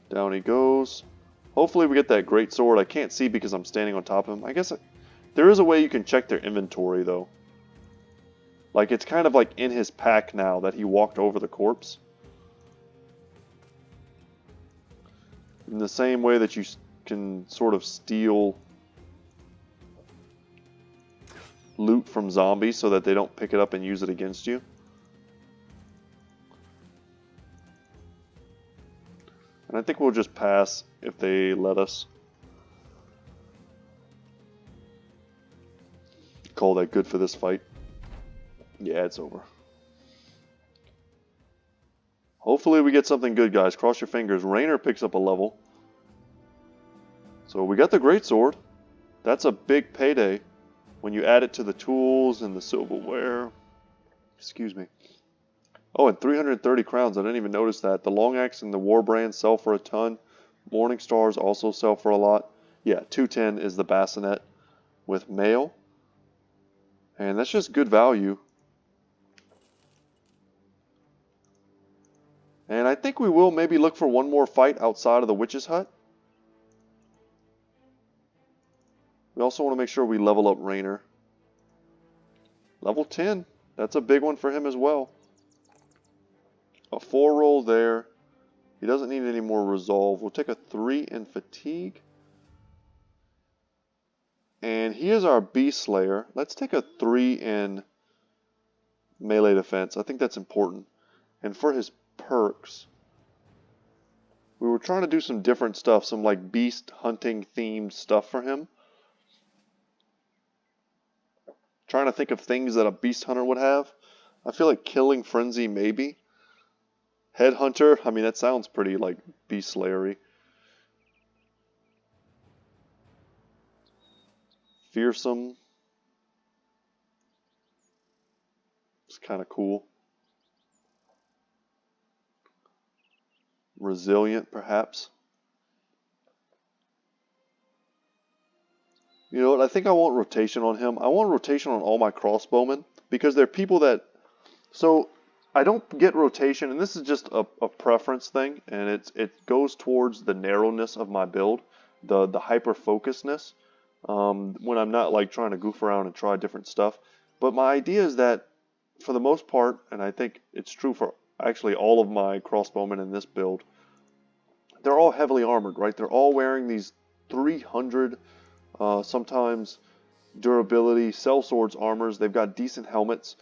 Down he goes. Hopefully we get that great sword. I can't see because I'm standing on top of him. I guess there is a way you can check their inventory though. Like it's kind of like in his pack now that he walked over the corpse. In the same way that you can sort of steal loot from zombies so that they don't pick it up and use it against you. And I think we'll just pass if they let us. Call that good for this fight. Yeah, it's over. Hopefully we get something good, guys. Cross your fingers. Raynor picks up a level. So we got the greatsword. That's a big payday when you add it to the tools and the silverware. Excuse me. Oh, and 330 crowns. I didn't even notice that. The long axe and the war brand sell for a ton. Morning stars also sell for a lot. Yeah, 210 is the bassinet with mail. And that's just good value. And I think we will maybe look for one more fight outside of the witch's hut. We also want to make sure we level up Raynor. Level 10. That's a big one for him as well. A 4 roll there. He doesn't need any more resolve. We'll take a 3 in fatigue. And he is our beast slayer. Let's take a 3 in melee defense. I think that's important. And for his perks, we were trying to do some different stuff. Some like beast hunting themed stuff for him. Trying to think of things that a beast hunter would have. I feel like killing frenzy maybe. Headhunter, I mean that sounds pretty like beast slayery. Fearsome. It's kind of cool. Resilient perhaps. You know what, I think I want rotation on him. I want rotation on all my crossbowmen because they're people that... So I don't get rotation, and this is just a preference thing, and it goes towards the narrowness of my build, the hyper-focusedness, when I'm not like trying to goof around and try different stuff. But my idea is that, for the most part, and I think it's true for actually all of my crossbowmen in this build, they're all heavily armored, right? They're all wearing these 300, sometimes durability, sellswords armors. They've got decent helmets.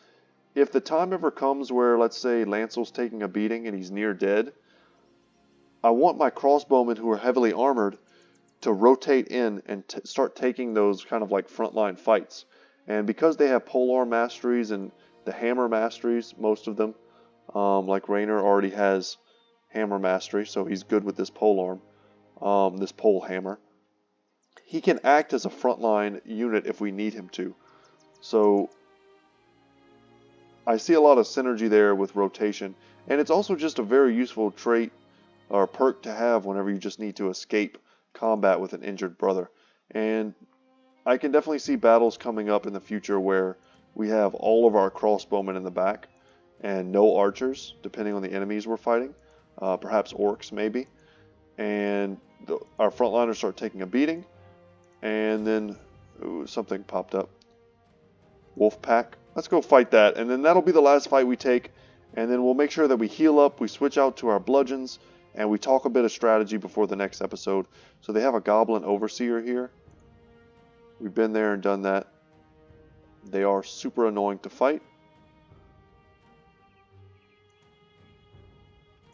If the time ever comes where, let's say, Lancel's taking a beating and he's near dead, I want my crossbowmen who are heavily armored to rotate in and start taking those kind of like frontline fights. And because they have polearm masteries and the hammer masteries, most of them, like Raynor already has hammer mastery, so he's good with this polearm, this pole hammer. He can act as a frontline unit if we need him to. So I see a lot of synergy there with rotation, and it's also just a very useful trait or perk to have whenever you just need to escape combat with an injured brother. And I can definitely see battles coming up in the future where we have all of our crossbowmen in the back and no archers, depending on the enemies we're fighting, perhaps orcs maybe, and our frontliners start taking a beating. And then something popped up. Wolf pack. Let's go fight that. And then that'll be the last fight we take. And then we'll make sure that we heal up. We switch out to our bludgeons. And we talk a bit of strategy before the next episode. So they have a goblin overseer here. We've been there and done that. They are super annoying to fight.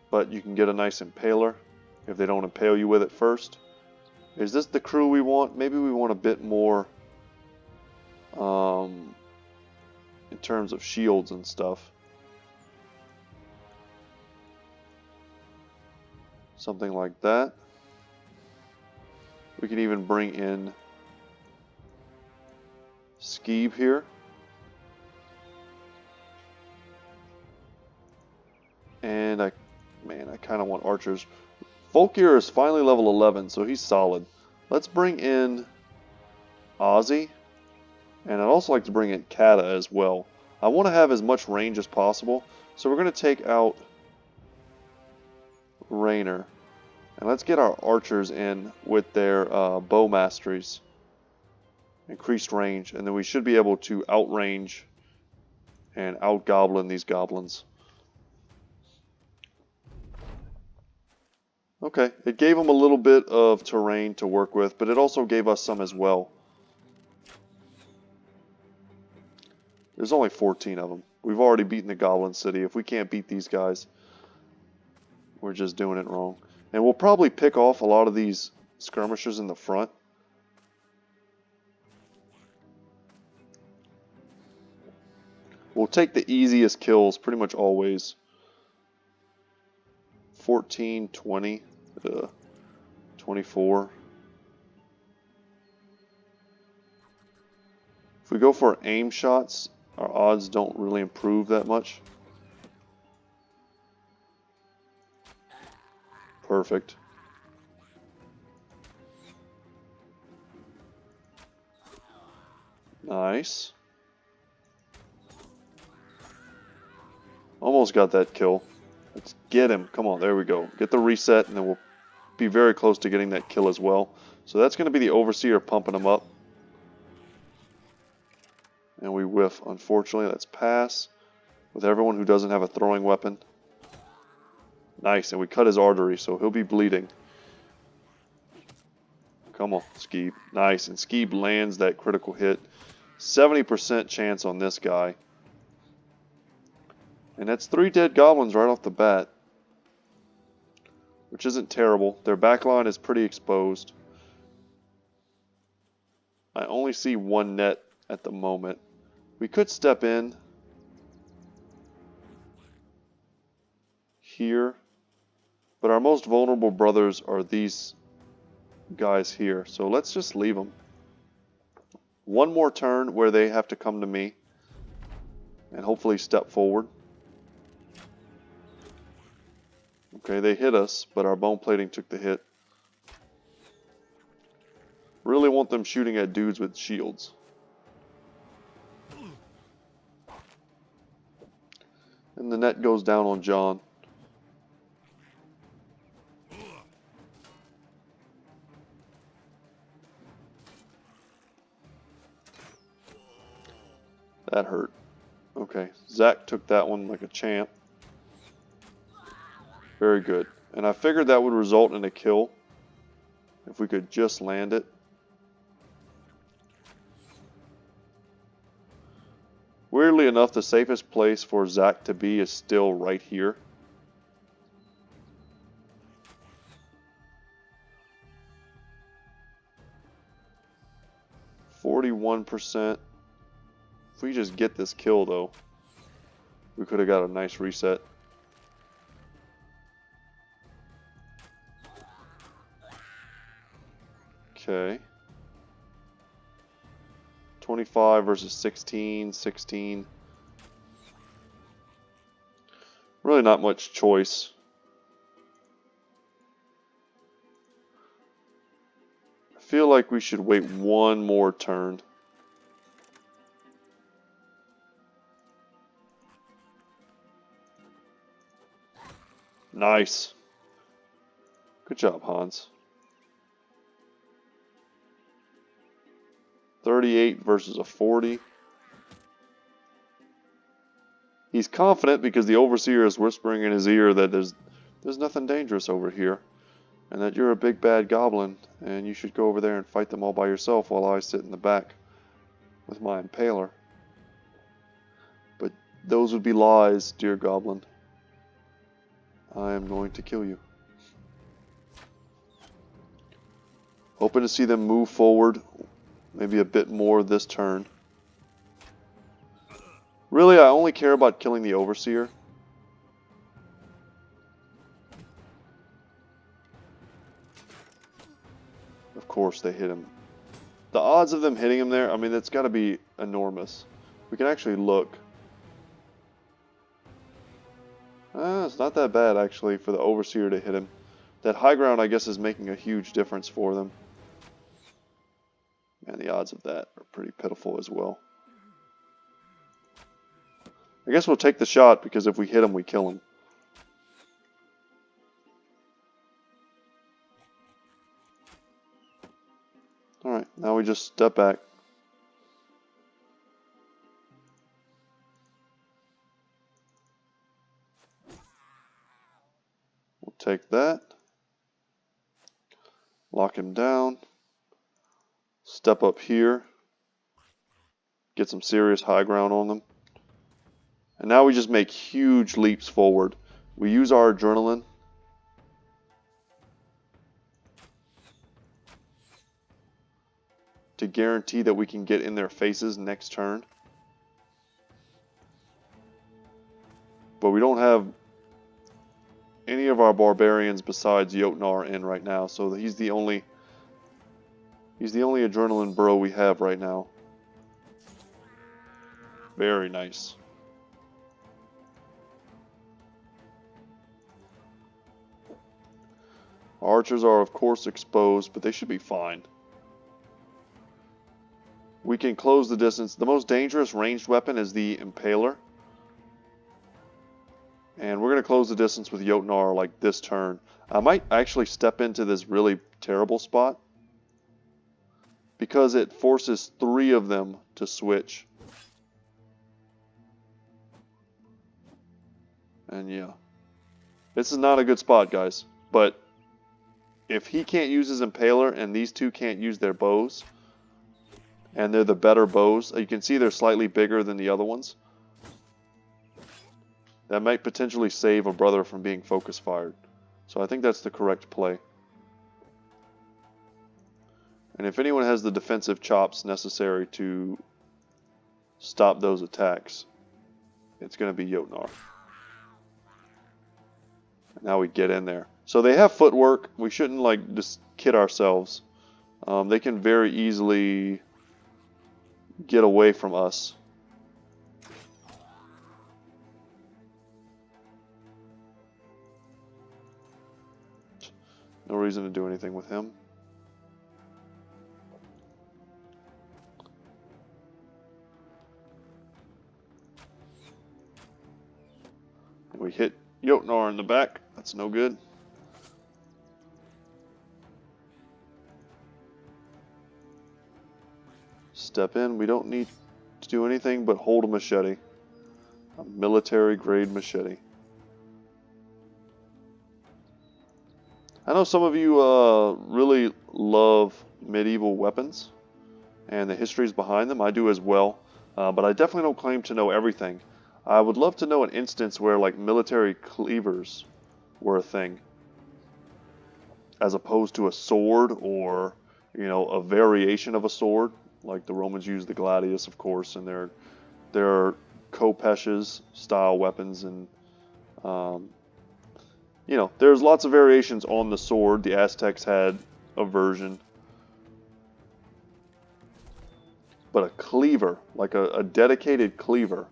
But you can get a nice impaler if they don't impale you with it first. Is this the crew we want? Maybe we want a bit more in terms of shields and stuff. Something like that. We can even bring in Skeeb here. And I kind of want archers. Volkir is finally level 11, so he's solid. Let's bring in Ozzy. And I'd also like to bring in Kata as well. I want to have as much range as possible. So we're going to take out Raynor. And let's get our archers in with their bow masteries. Increased range. And then we should be able to outrange and out-goblin these goblins. Okay, it gave them a little bit of terrain to work with, but it also gave us some as well. There's only 14 of them. We've already beaten the Goblin City. If we can't beat these guys, we're just doing it wrong. And we'll probably pick off a lot of these skirmishers in the front. We'll take the easiest kills pretty much always. 14, 20, 24. If we go for aim shots, our odds don't really improve that much. Perfect. Nice. Almost got that kill. Let's get him. Come on, there we go. Get the reset, and then we'll be very close to getting that kill as well. So that's going to be the Overseer pumping him up. And we whiff. Unfortunately, let's pass with everyone who doesn't have a throwing weapon. Nice, and we cut his artery, so he'll be bleeding. Come on, Skeeb. Nice, and Skeeb lands that critical hit. 70% chance on this guy. And that's 3 dead goblins right off the bat. Which isn't terrible. Their backline is pretty exposed. I only see 1 net at the moment. We could step in here. But our most vulnerable brothers are these guys here. So let's just leave them. 1 more turn where they have to come to me. And hopefully step forward. Okay, they hit us, but our bone plating took the hit. Really want them shooting at dudes with shields. And the net goes down on John. That hurt. Okay, Zach took that one like a champ. Very good. And I figured that would result in a kill if we could just land it. Weirdly enough, the safest place for Zach to be is still right here. %. If we just get this kill though, we could have got a nice reset. Okay. 25 versus 16, 16. Really not much choice. I feel like we should wait 1 more turn. Nice. Good job, Hans. 38 versus a 40. He's confident because the Overseer is whispering in his ear that there's nothing dangerous over here, and that you're a big bad goblin, and you should go over there and fight them all by yourself while I sit in the back with my impaler. But those would be lies, dear goblin. I am going to kill you. Hoping to see them move forward, maybe a bit more this turn. Really, I only care about killing the Overseer. Of course they hit him. The odds of them hitting him there, I mean, that's got to be enormous. We can actually look. It's not that bad, actually, for the Overseer to hit him. That high ground, I guess, is making a huge difference for them. And the odds of that are pretty pitiful as well. I guess we'll take the shot, because if we hit him, we kill him. Alright, now we just step back. We'll take that. Lock him down. Step up here. Get some serious high ground on them. And now we just make huge leaps forward. We use our adrenaline. To guarantee that we can get in their faces next turn. But we don't have any of our barbarians besides Jotnar in right now, so he's the only adrenaline bro we have right now. Very nice. Archers are of course exposed, but they should be fine. We can close the distance. The most dangerous ranged weapon is the Impaler. And we're going to close the distance with Jotnar like this turn. I might actually step into this really terrible spot, because it forces 3 of them to switch. And yeah. This is not a good spot, guys. But if he can't use his Impaler and these two can't use their bows, and they're the better bows, you can see they're slightly bigger than the other ones. That might potentially save a brother from being focus fired. So I think that's the correct play. And if anyone has the defensive chops necessary to stop those attacks, it's going to be Jotnar. Now we get in there. So they have footwork. We shouldn't like just kid ourselves. They can very easily get away from us. No reason to do anything with him. We hit Jotnar in the back. That's no good. Step in. We don't need to do anything but hold a machete. A military grade machete. I know some of you really love medieval weapons and the histories behind them. I do as well, but I definitely don't claim to know everything. I would love to know an instance where like military cleavers were a thing, as opposed to a sword or, you know, a variation of a sword. Like the Romans used the gladius, of course, and there are kopeshes style weapons, and you know, there's lots of variations on the sword. The Aztecs had a version. But a cleaver, like a dedicated cleaver,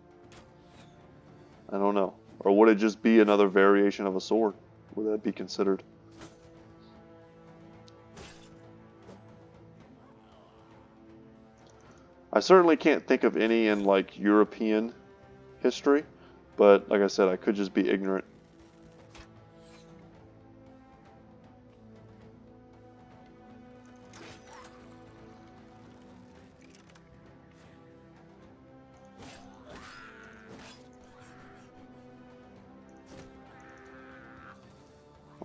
I don't know. Or would it just be another variation of a sword? Would that be considered? I certainly can't think of any in like European history, but like I said, I could just be ignorant.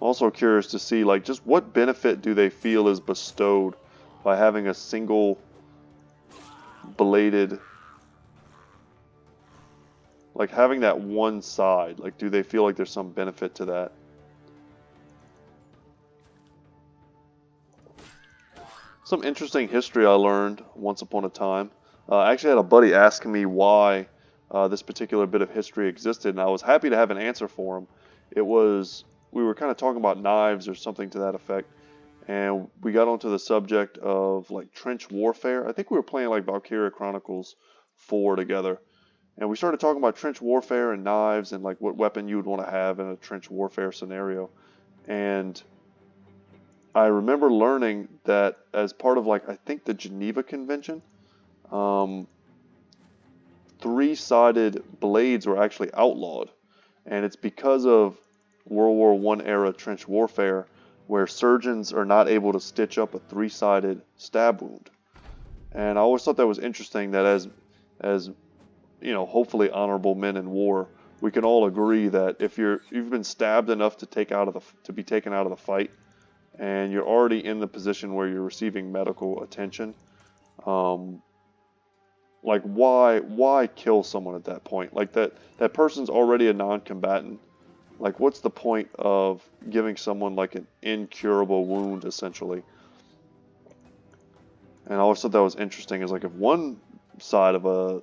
I'm also curious to see, like, just what benefit do they feel is bestowed by having a single bladed, like having that one side. Like, do they feel like there's some benefit to that? Some interesting history I learned once upon a time. I actually had a buddy asking me why this particular bit of history existed, and I was happy to have an answer for him. It was, we were kind of talking about knives or something to that effect, and we got onto the subject of like trench warfare. I think we were playing like Valkyria Chronicles 4 together, and we started talking about trench warfare and knives and like what weapon you would want to have in a trench warfare scenario. And I remember learning that as part of like I think the Geneva Convention, um, three-sided blades were actually outlawed, and it's because of World War One era trench warfare, where surgeons are not able to stitch up a three-sided stab wound. And I always thought that was interesting that as you know, hopefully honorable men in war, we can all agree that if you've been stabbed enough to be taken out of the fight, and you're already in the position where you're receiving medical attention, um, like why kill someone at that point? Like that person's already a non-combatant. Like what's the point of giving someone like an incurable wound essentially? And I always thought that was interesting. Is like if one side of a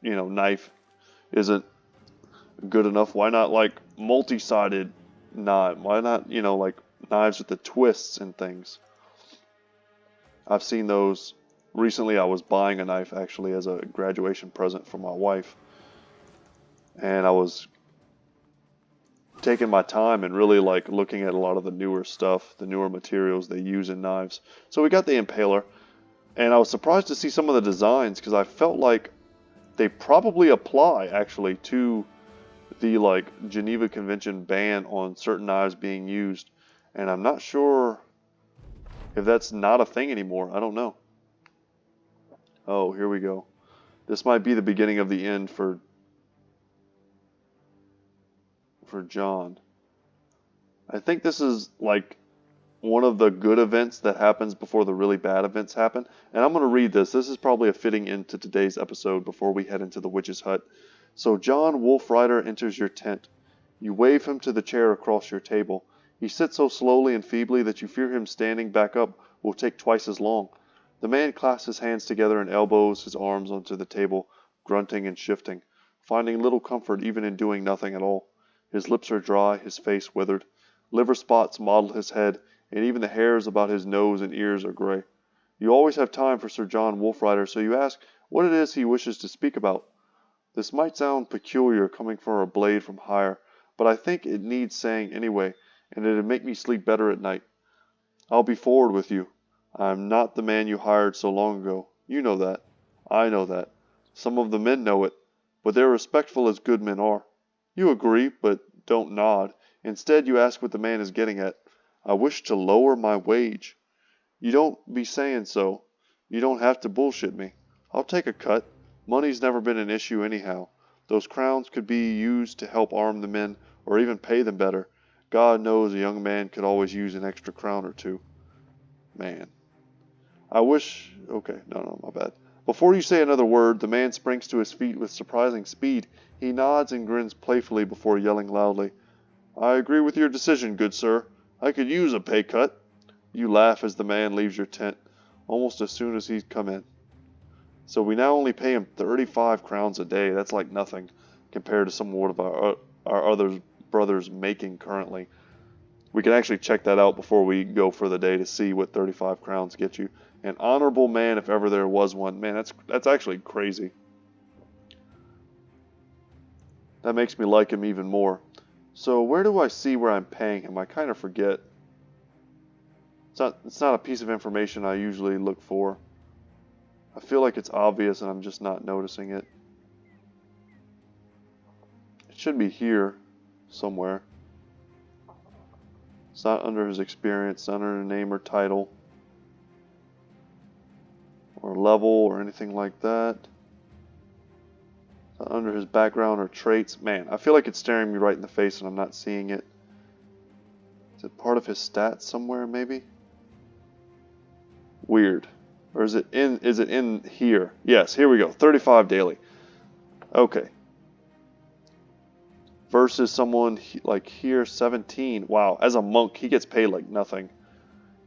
knife isn't good enough, why not like multi-sided knife? Why not like knives with the twists and things? I've seen those. Recently I was buying a knife actually as a graduation present for my wife, and I was taking my time and really like looking at a lot of the newer stuff, the newer materials they use in knives. So we got the Impaler, and I was surprised to see some of the designs because I felt like they probably apply actually to the like Geneva Convention ban on certain knives being used, and I'm not sure if that's not a thing anymore. I don't know. Oh, here we go. This might be the beginning of the end for John. I think this is like one of the good events that happens before the really bad events happen. And I'm going to read this. This is probably a fitting end to today's episode before we head into the witch's hut. So John Wolfrider enters your tent. You wave him to the chair across your table. He sits so slowly and feebly that you fear him standing back up will take twice as long. The man clasps his hands together and elbows his arms onto the table, grunting and shifting, finding little comfort even in doing nothing at all. His lips are dry, his face withered. Liver spots mottle his head, and even the hairs about his nose and ears are gray. You always have time for Sir John Wolfrider, so you ask what it is he wishes to speak about. This might sound peculiar coming from a blade from higher, but I think it needs saying anyway, and it'd make me sleep better at night. I'll be forward with you. I am not the man you hired so long ago. You know that. I know that. Some of the men know it, but they're respectful as good men are. You agree, but don't nod. Instead, you ask what the man is getting at. I wish to lower my wage. You don't be saying so. You don't have to bullshit me. I'll take a cut. Money's never been an issue anyhow. Those crowns could be used to help arm the men or even pay them better. God knows a young man could always use an extra crown or two. Man. I wish... Okay, no, my bad. Before you say another word, the man springs to his feet with surprising speed. He nods and grins playfully before yelling loudly. I agree with your decision, good sir. I could use a pay cut. You laugh as the man leaves your tent, almost as soon as he's come in. So we now only pay him 35 crowns a day. That's like nothing compared to some of our other brothers making currently. We can actually check that out before we go for the day to see what 35 crowns get you. An honorable man, if ever there was one. Man, that's actually crazy. That makes me like him even more. So where do I see where I'm paying him? I kind of forget. It's not a piece of information I usually look for. I feel like it's obvious and I'm just not noticing it. It should be here somewhere. It's not under his experience, it's not under name or title or level or anything like that. It's not under his background or traits. Man, I feel like it's staring me right in the face and I'm not seeing it. Is it part of his stats somewhere, maybe? Weird. Or is it in here? Yes, here we go. 35 daily. Okay. Versus someone like here, 17. Wow, as a monk, he gets paid like nothing.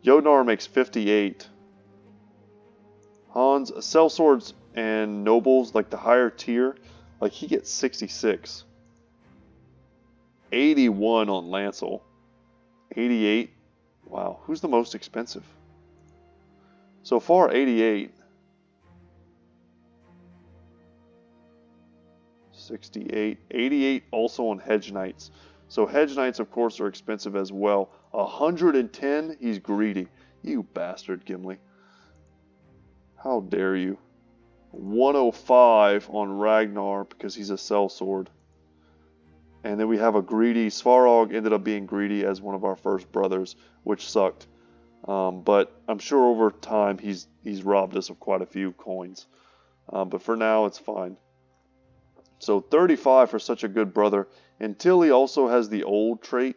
Yodnar makes 58. Hans, sellswords and nobles, like the higher tier, like he gets 66. 81 on Lancel. 88. Wow, who's the most expensive? So far, 88. 68. 88 also on Hedge Knights. So Hedge Knights, of course, are expensive as well. 110, he's greedy. You bastard, Gimli. How dare you. 105 on Ragnar because he's a sellsword. And then we have a greedy. Svarog ended up being greedy as one of our first brothers, which sucked. But I'm sure over time he's robbed us of quite a few coins. But for now, it's fine. So 35 for such a good brother. Until he also has the old trait,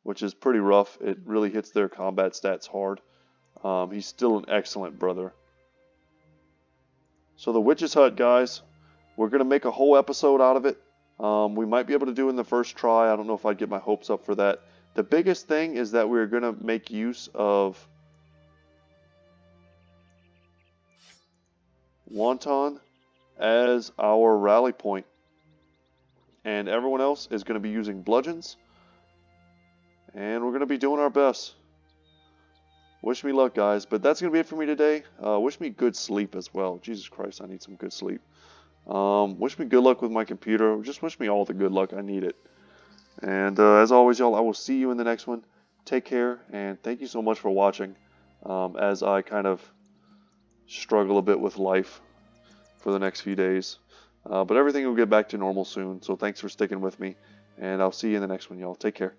which is pretty rough. It really hits their combat stats hard. He's still an excellent brother. So the Witch's Hut, guys, we're going to make a whole episode out of it. We might be able to do it in the first try. I don't know if I'd get my hopes up for that. The biggest thing is that we're going to make use of Wonton as our rally point. And everyone else is going to be using bludgeons. And we're going to be doing our best. Wish me luck, guys. But that's going to be it for me today. Wish me good sleep as well. Jesus Christ, I need some good sleep. Wish me good luck with my computer. Just wish me all the good luck. I need it. And as always, y'all, I will see you in the next one. Take care, and thank you so much for watching as I kind of struggle a bit with life for the next few days. But everything will get back to normal soon, so thanks for sticking with me, and I'll see you in the next one, y'all. Take care.